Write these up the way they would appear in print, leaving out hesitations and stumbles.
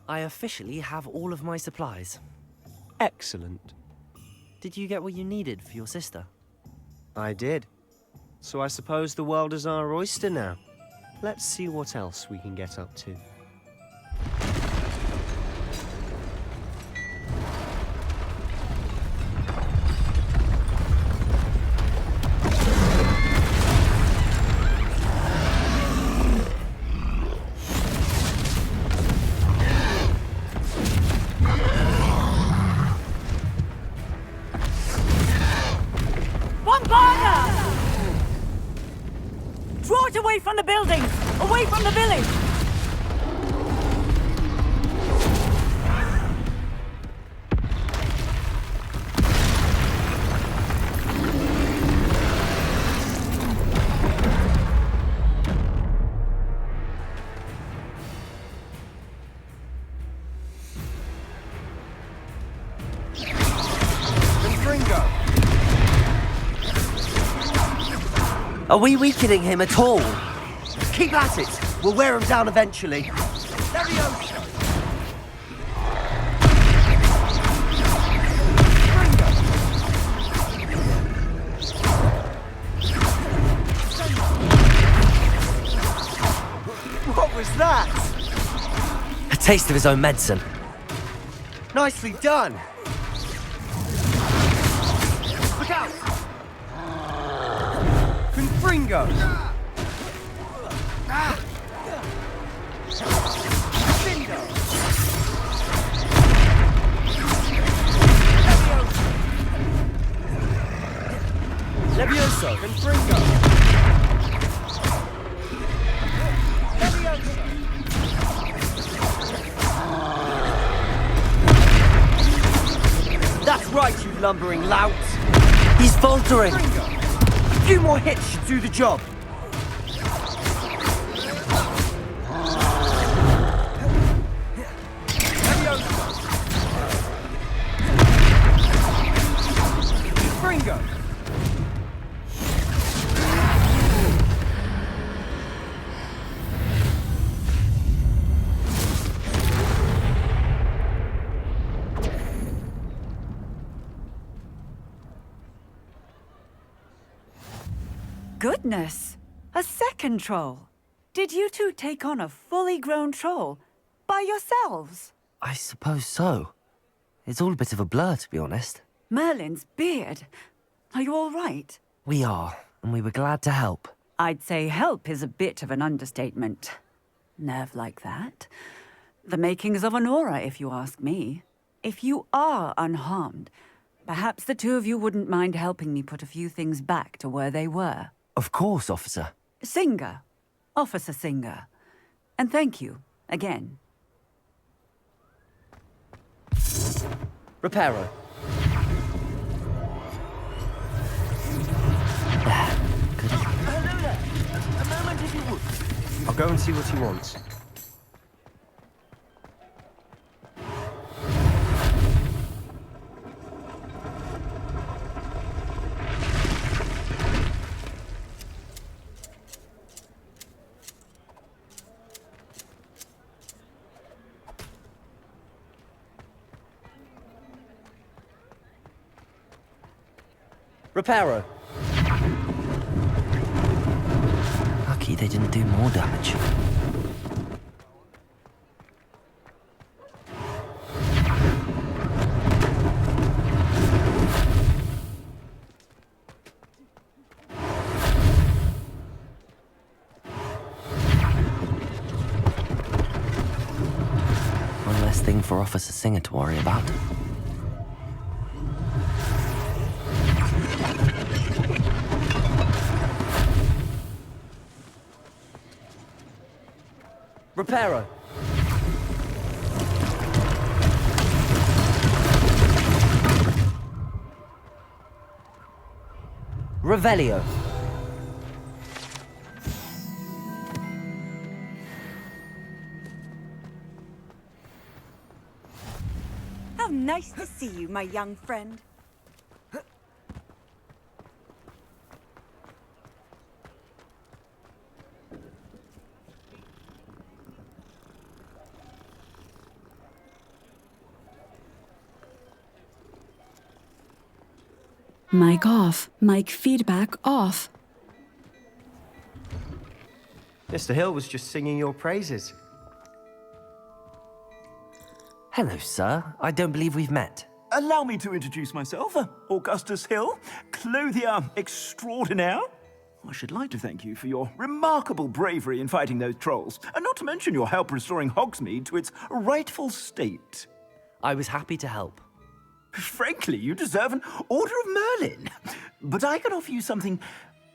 I officially have all of my supplies. Excellent. Did you get what you needed for your sister? I did. So I suppose the world is our oyster now. Let's see what else we can get up to. Draw it away from the buildings! Away from the village! Are we weakening him at all? Keep at it! We'll wear him down eventually. Levioso! What was that? A taste of his own medicine. Nicely done! Look out! Confringo! Cindo! Levioso! Confringo! Levioso! That's right, you lumbering lout! He's faltering! A few more hits should do the job. Fringo! Goodness! A second troll! Did you two take on a fully grown troll? By yourselves? I suppose so. It's all a bit of a blur, to be honest. Merlin's beard. Are you all right? We are, and we were glad to help. I'd say help is a bit of an understatement. Nerve like that. The makings of an aura, if you ask me. If you are unharmed, perhaps the two of you wouldn't mind helping me put a few things back to where they were. Of course, officer. Singer. Officer Singer. And thank you, again. Reparo. There. Good. Hello there. A moment if you would. I'll go and see what he wants. Reparo. Lucky they didn't do more damage. One less thing for Officer Singer to worry about. Reparo. Revelio. How nice to see you, my young friend. Mic off. Mic feedback off. Mr. Hill was just singing your praises. Hello, sir. I don't believe we've met. Allow me to introduce myself, Augustus Hill, clothier extraordinaire. I should like to thank you for your remarkable bravery in fighting those trolls, and not to mention your help restoring Hogsmeade to its rightful state. I was happy to help. Frankly, you deserve an Order of Merlin. But I can offer you something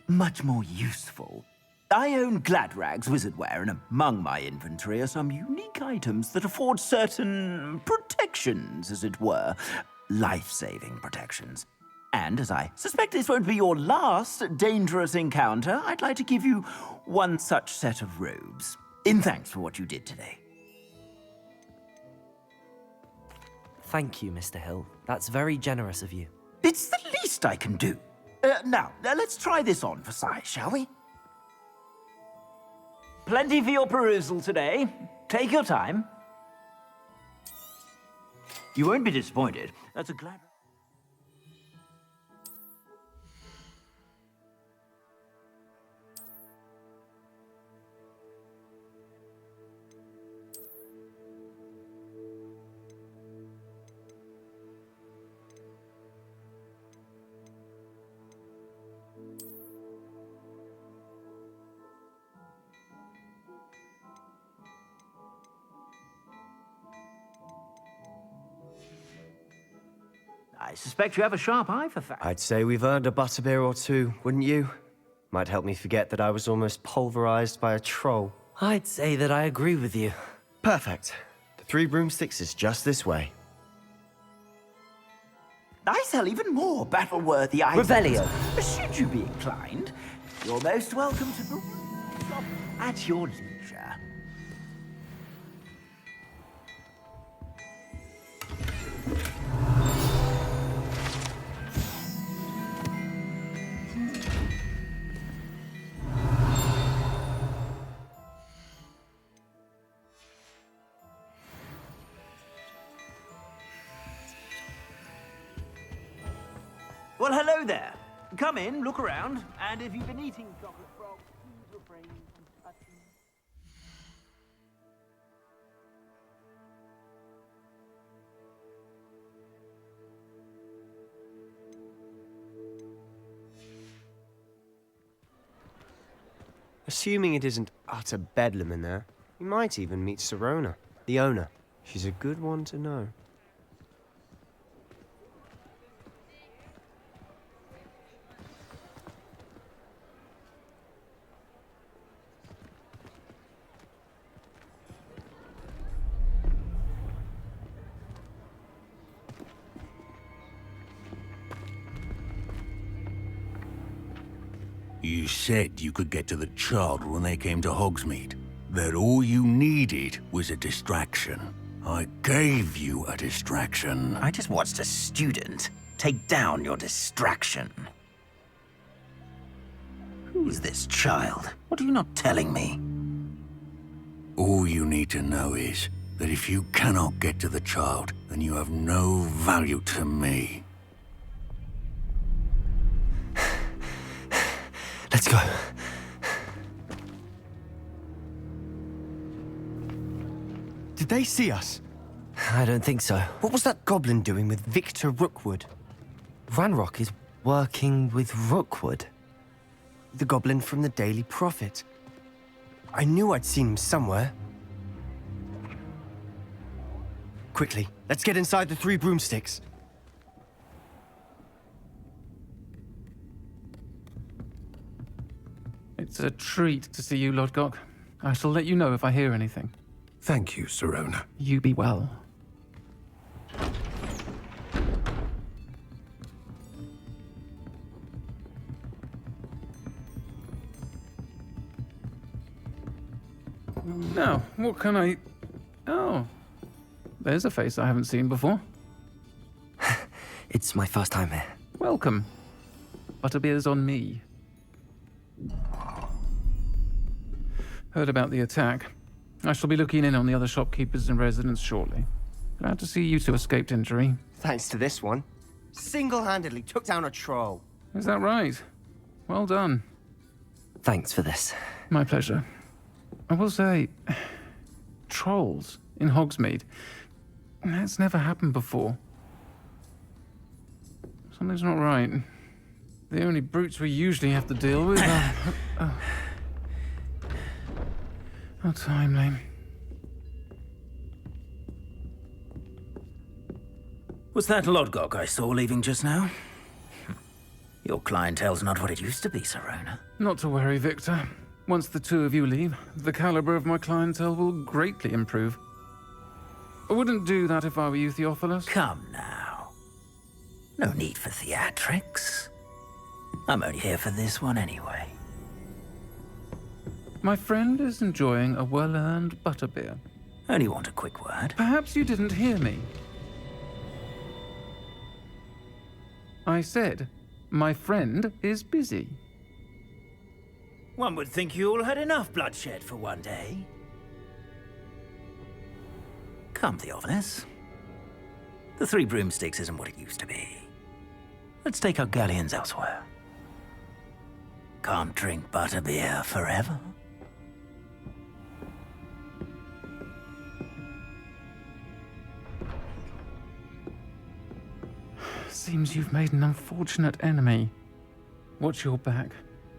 much more useful. I own Gladrag's wizardware, and among my inventory are some unique items that afford certain protections, as it were. Life-saving protections. And as I suspect this won't be your last dangerous encounter, I'd like to give you one such set of robes, in thanks for what you did today. Thank you, Mr. Hill. That's very generous of you. It's the least I can do. Now, let's try this on for size, shall we? Plenty for your perusal today. Take your time. You won't be disappointed. That's a glad... I suspect you have a sharp eye for facts. I'd say we've earned a butterbeer or two, wouldn't you? Might help me forget that I was almost pulverized by a troll. I'd say that I agree with you. Perfect. The Three Broomsticks is just this way. I sell even more battle-worthy items. Revelio. Should you be inclined, you're most welcome to the shop at your leisure. Well, hello there. Come in, look around, and if you've been eating chocolate frogs, please refrain from touching. Assuming it isn't utter bedlam in there, you might even meet Sirona, the owner. She's a good one to know. You said you could get to the child when they came to Hogsmeade. That all you needed was a distraction. I gave you a distraction. I just watched a student take down your distraction. Who's this child? What are you not telling me? All you need to know is that if you cannot get to the child, then you have no value to me. Let's go. Did they see us? I don't think so. What was that goblin doing with Victor Rookwood? Ranrock is working with Rookwood. The goblin from the Daily Prophet. I knew I'd seen him somewhere. Quickly, let's get inside the Three Broomsticks. It's a treat to see you, Lodgok. I shall let you know if I hear anything. Thank you, Sirona. You be well. Now, what can I... Oh, there's a face I haven't seen before. It's my first time here. Welcome. Butterbeer's on me. Heard about the attack. I shall be looking in on the other shopkeepers and residents shortly. Glad to see you two escaped injury. Thanks to this one. Single-handedly took down a troll. Is that right? Well done. Thanks for this. My pleasure. I will say, trolls in Hogsmeade. That's never happened before. Something's not right. The only brutes we usually have to deal with are... How timely. Was that Lodgok I saw leaving just now? Your clientele's not what it used to be, Sirona. Not to worry, Victor. Once the two of you leave, the caliber of my clientele will greatly improve. I wouldn't do that if I were you, Theophilus. Come now. No need for theatrics. I'm only here for this one anyway. My friend is enjoying a well-earned butterbeer. Only want a quick word. Perhaps you didn't hear me. I said, my friend is busy. One would think you all had enough bloodshed for one day. Come, Theophilus. The Three Broomsticks isn't what it used to be. Let's take our galleons elsewhere. Can't drink butterbeer forever. Seems you've made an unfortunate enemy. Watch your back.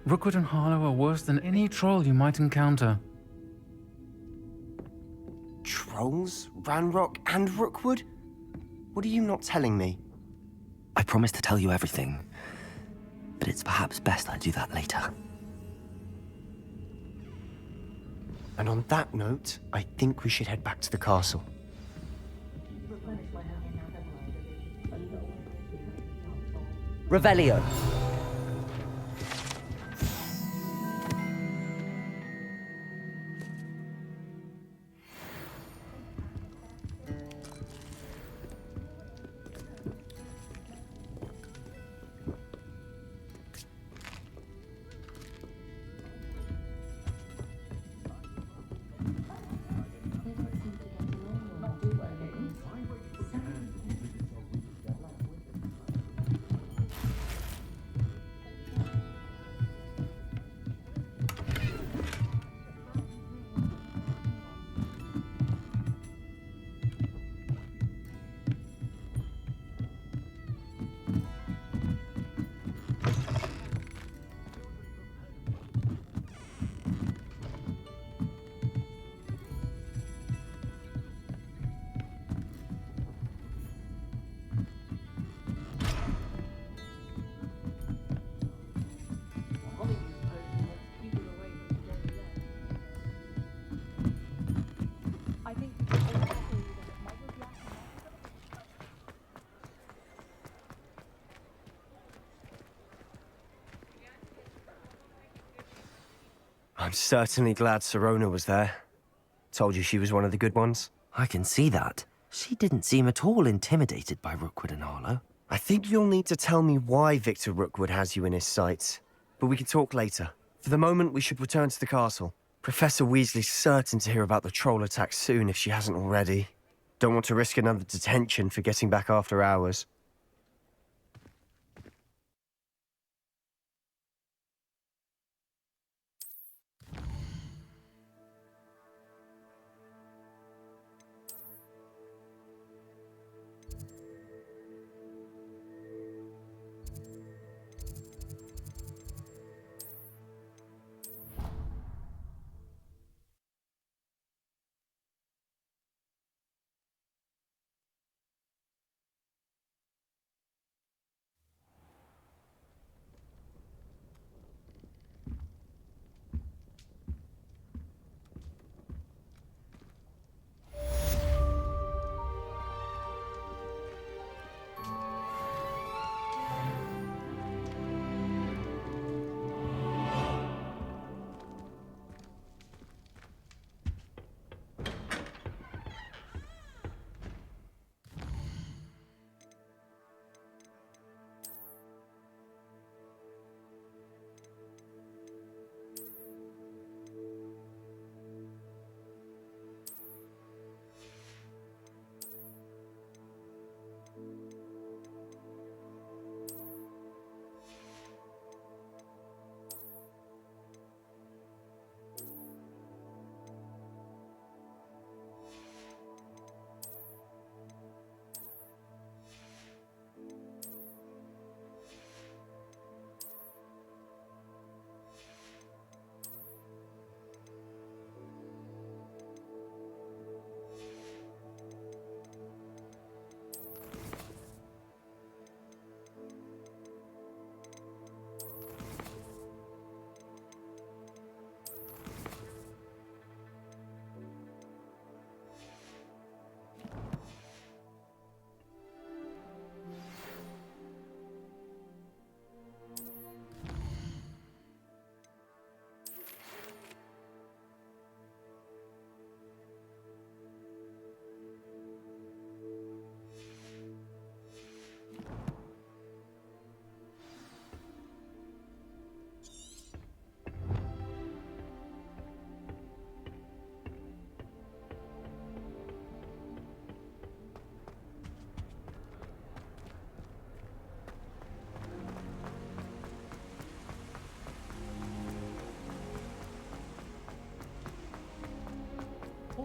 Rookwood and Harlow are worse than any troll you might encounter. Trolls? Ranrock and Rookwood? What are you not telling me? I promised to tell you everything, but it's perhaps best I do that later. And on that note, I think we should head back to the castle. Revelio. I'm certainly glad Sirona was there. Told you she was one of the good ones. I can see that. She didn't seem at all intimidated by Rookwood and Harlow. I think you'll need to tell me why Victor Rookwood has you in his sights. But we can talk later. For the moment, we should return to the castle. Professor Weasley's certain to hear about the troll attack soon if she hasn't already. Don't want to risk another detention for getting back after hours.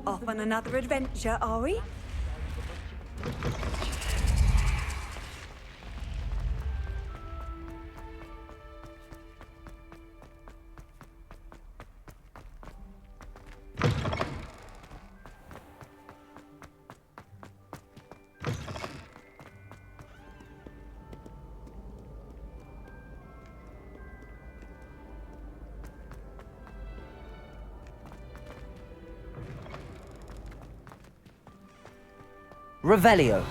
Off on another adventure, are we? Revelio.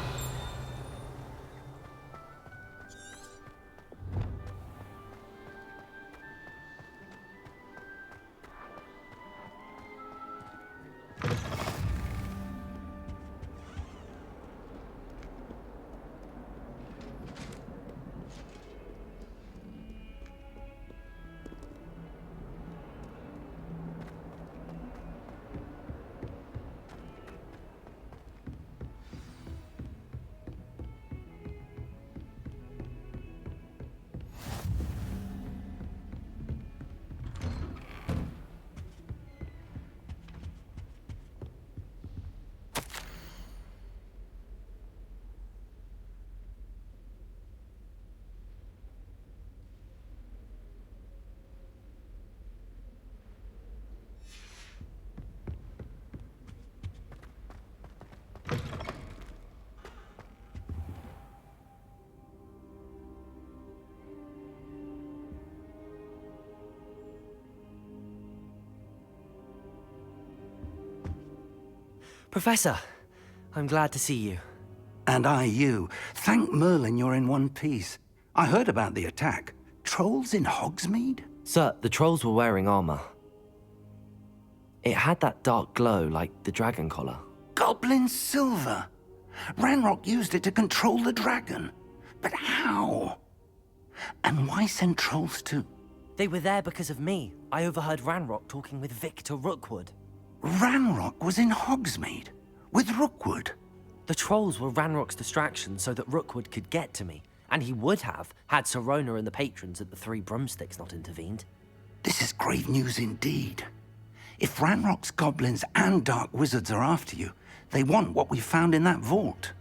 Professor, I'm glad to see you. And I you. Thank Merlin you're in one piece. I heard about the attack. Trolls in Hogsmeade? Sir, the trolls were wearing armor. It had that dark glow like the dragon collar. Goblin silver! Ranrock used it to control the dragon. But how? And why send trolls to... They were there because of me. I overheard Ranrock talking with Victor Rookwood. Ranrock was in Hogsmeade? With Rookwood? The trolls were Ranrock's distraction so that Rookwood could get to me. And he would have, had Sirona and the patrons at the Three Broomsticks not intervened. This is grave news indeed. If Ranrock's goblins and dark wizards are after you, they want what we found in that vault.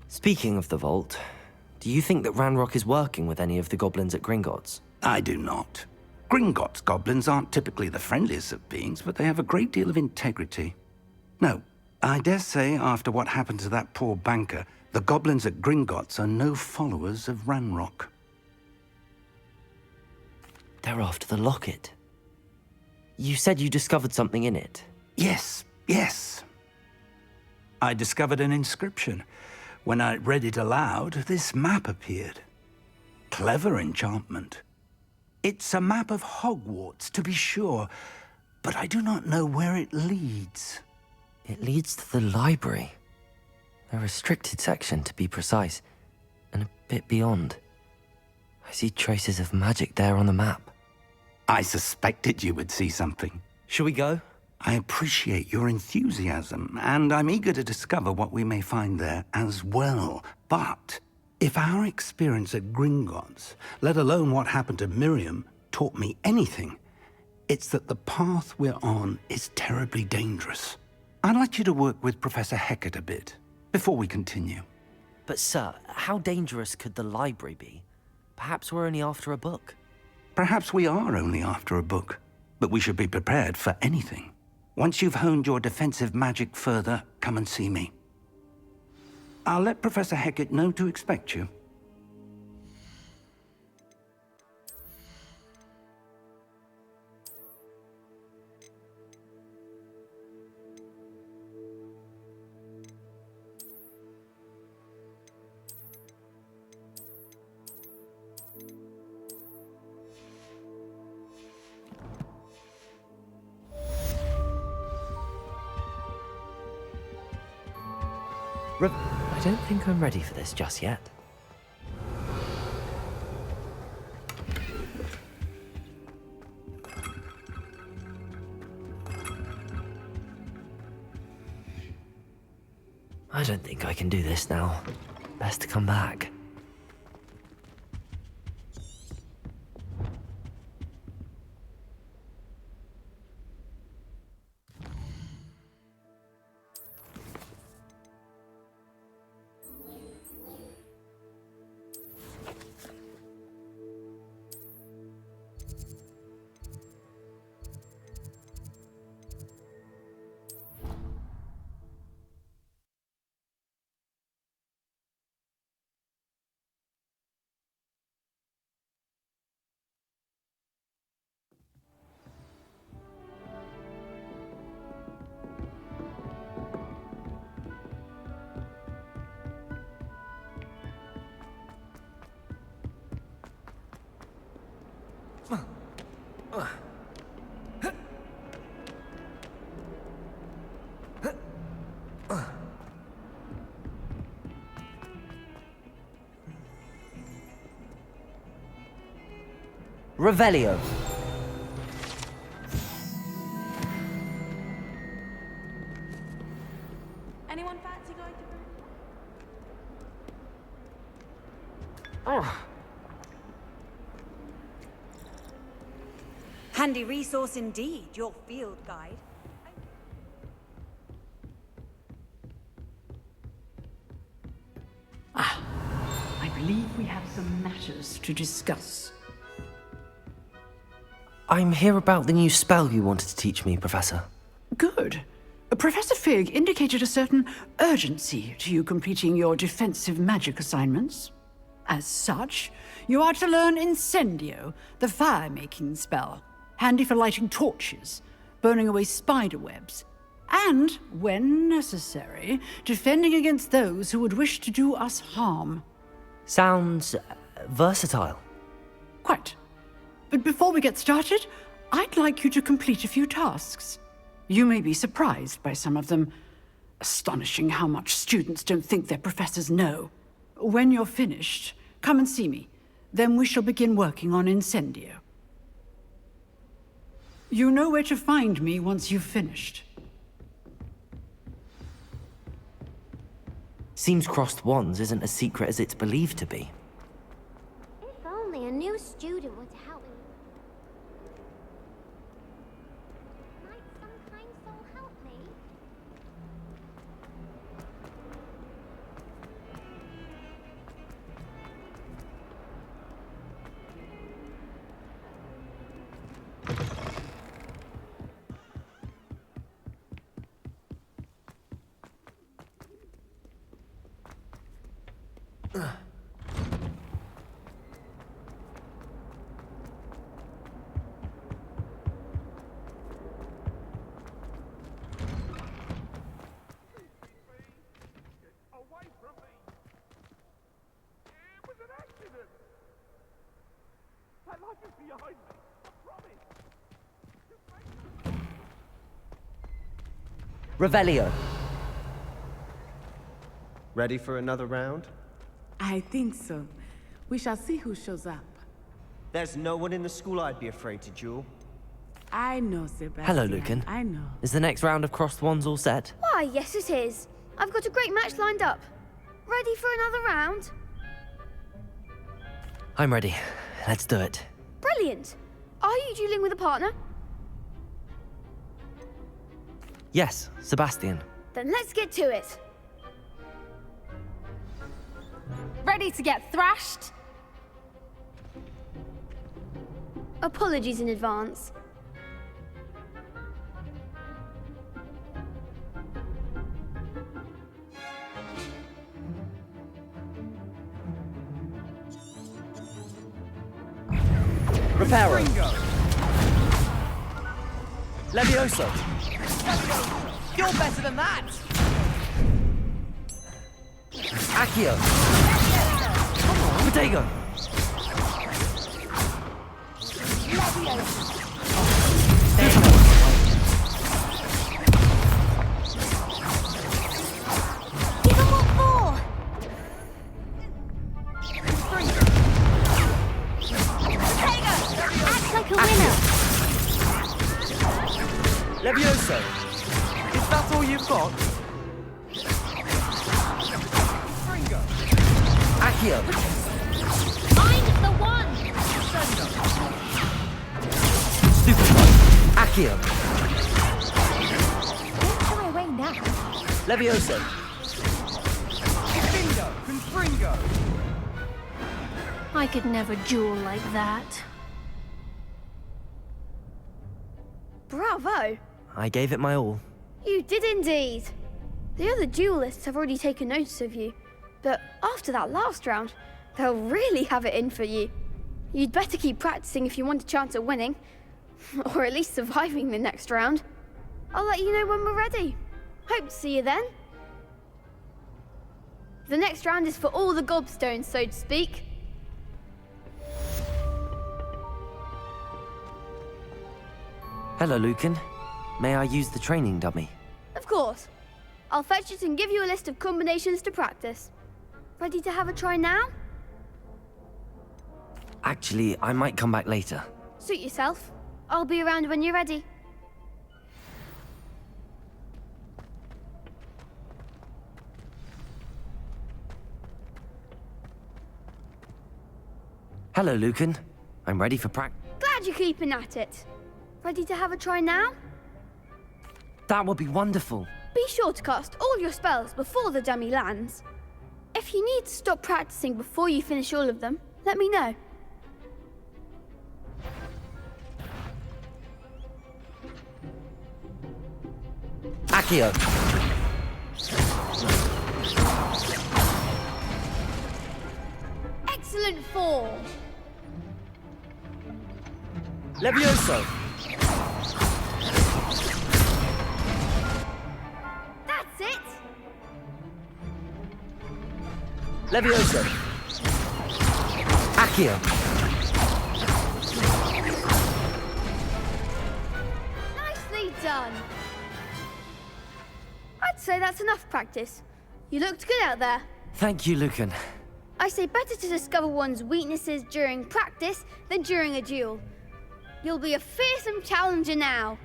Speaking of the vault, do you think that Ranrock is working with any of the goblins at Gringotts? I do not. Gringotts goblins aren't typically the friendliest of beings, but they have a great deal of integrity. No, I dare say after what happened to that poor banker, the goblins at Gringotts are no followers of Ranrock. They're after the locket. You said you discovered something in it. Yes. I discovered an inscription. When I read it aloud, this map appeared. Clever enchantment. It's a map of Hogwarts, to be sure, but I do not know where it leads. It leads to the library. A restricted section, to be precise, and a bit beyond. I see traces of magic there on the map. I suspected you would see something. Shall we go? I appreciate your enthusiasm, and I'm eager to discover what we may find there as well. But if our experience at Gringotts, let alone what happened to Miriam, taught me anything, it's that the path we're on is terribly dangerous. I'd like you to work with Professor Hecat a bit, before we continue. But sir, how dangerous could the library be? Perhaps we're only after a book. Perhaps we are only after a book, but we should be prepared for anything. Once you've honed your defensive magic further, come and see me. I'll let Professor Hecat know to expect you. I don't think I'm ready for this just yet. I don't think I can do this now. Best to come back. Revelio. Anyone fancy going to... Handy resource indeed, your field guide. I believe we have some matters to discuss. I'm here about the new spell you wanted to teach me, Professor. Good. Professor Fig indicated a certain urgency to you completing your defensive magic assignments. As such, you are to learn Incendio, the fire-making spell, handy for lighting torches, burning away spider webs, and, when necessary, defending against those who would wish to do us harm. Sounds versatile. Quite. But before we get started, I'd like you to complete a few tasks. You may be surprised by some of them. Astonishing how much students don't think their professors know. When you're finished, come and see me. Then we shall begin working on Incendio. You know where to find me once you've finished. Seems crossed wands isn't as secret as it's believed to be. If only a new student would help me. Might some kind soul help me? Revelio. Ready for another round? I think so. We shall see who shows up. There's no one in the school I'd be afraid to duel. I know, Sebastian. Hello, Lucan. I know. Is the next round of crossed wands all set? Why, yes it is. I've got a great match lined up. Ready for another round? I'm ready. Let's do it. Brilliant. Are you dueling with a partner? Yes, Sebastian. Then let's get to it. Ready to get thrashed? Apologies in advance. Reparo. Levioso. You're better than that! Accio. Protego. Give them what for! Act like a winner! Levioso! Is that all you've got? Accio. Find the one! Stupefy. Accio. Don't shy away now. Levioso. Bingo! Confringo! I could never duel like that. Bravo! I gave it my all. You did indeed. The other duelists have already taken notice of you, but after that last round, they'll really have it in for you. You'd better keep practicing if you want a chance at winning, or at least surviving the next round. I'll let you know when we're ready. Hope to see you then. The next round is for all the gobstones, so to speak. Hello, Lucan. May I use the training dummy? Of course. I'll fetch it and give you a list of combinations to practice. Ready to have a try now? Actually, I might come back later. Suit yourself. I'll be around when you're ready. Hello, Lucan. I'm ready for practice. Glad you're keeping at it. Ready to have a try now? That would be wonderful. Be sure to cast all your spells before the dummy lands. If you need to stop practicing before you finish all of them, let me know. Accio. Excellent form. Levioso! That's it! Levioso! Accio. Nicely done. I'd say that's enough practice. You looked good out there. Thank you, Lucan. I say better to discover one's weaknesses during practice than during a duel. You'll be a fearsome challenger now.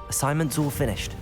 Assignment's all finished.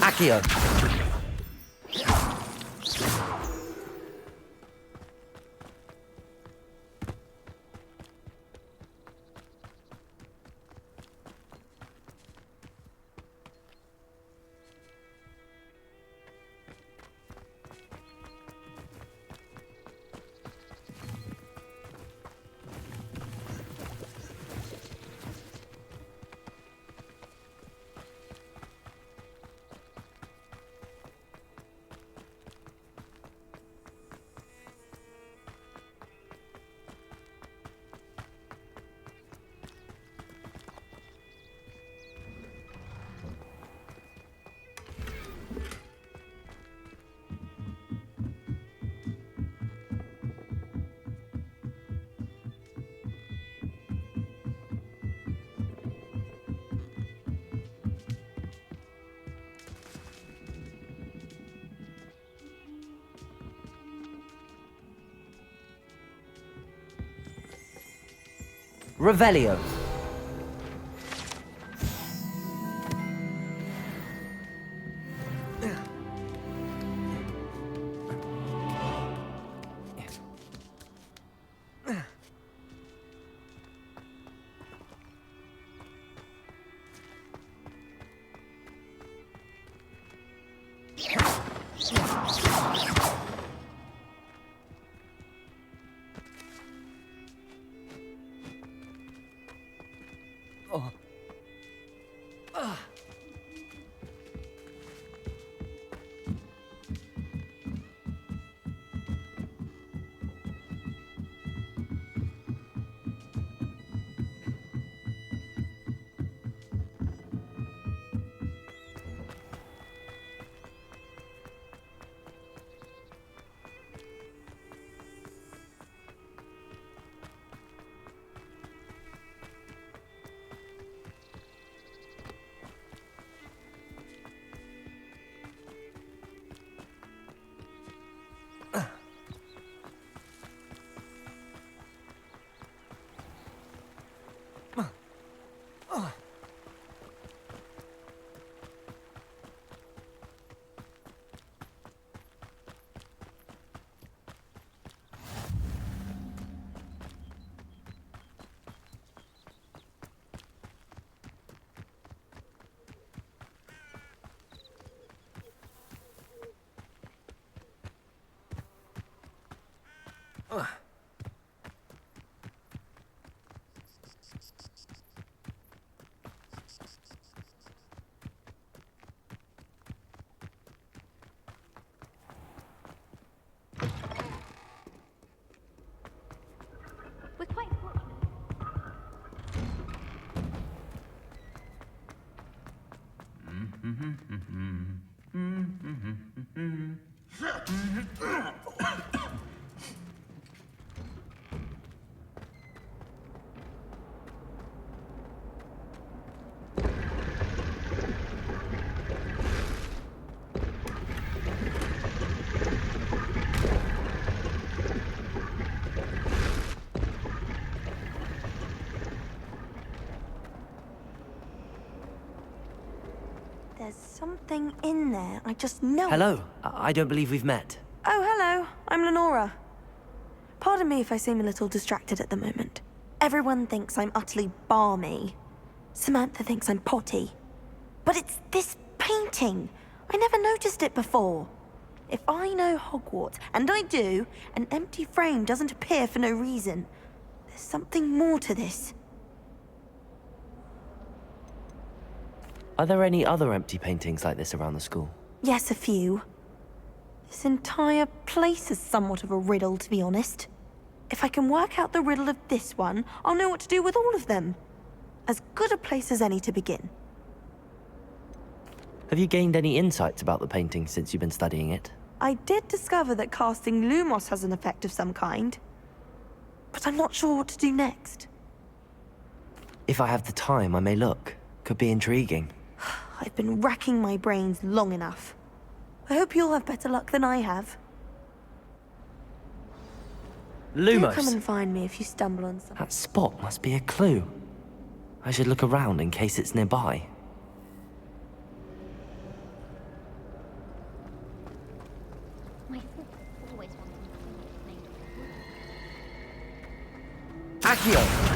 Accio. Revelio. We're quite fortunate. There's something in there. I just know. Hello. I don't believe we've met. Oh, hello. I'm Lenora. Pardon me if I seem a little distracted at the moment. Everyone thinks I'm utterly balmy. Samantha thinks I'm potty. But it's this painting. I never noticed it before. If I know Hogwarts, and I do, an empty frame doesn't appear for no reason. There's something more to this. Are there any other empty paintings like this around the school? Yes, a few. This entire place is somewhat of a riddle, to be honest. If I can work out the riddle of this one, I'll know what to do with all of them. As good a place as any to begin. Have you gained any insights about the painting since you've been studying it? I did discover that casting Lumos has an effect of some kind. But I'm not sure what to do next. If I have the time, I may look. Could be intriguing. I've been racking my brains long enough. I hope you'll have better luck than I have. Do come Lumos! and find me if you stumble on something. That spot must be a clue. I should look around in case it's nearby. My sister always wanted to see me. Accio!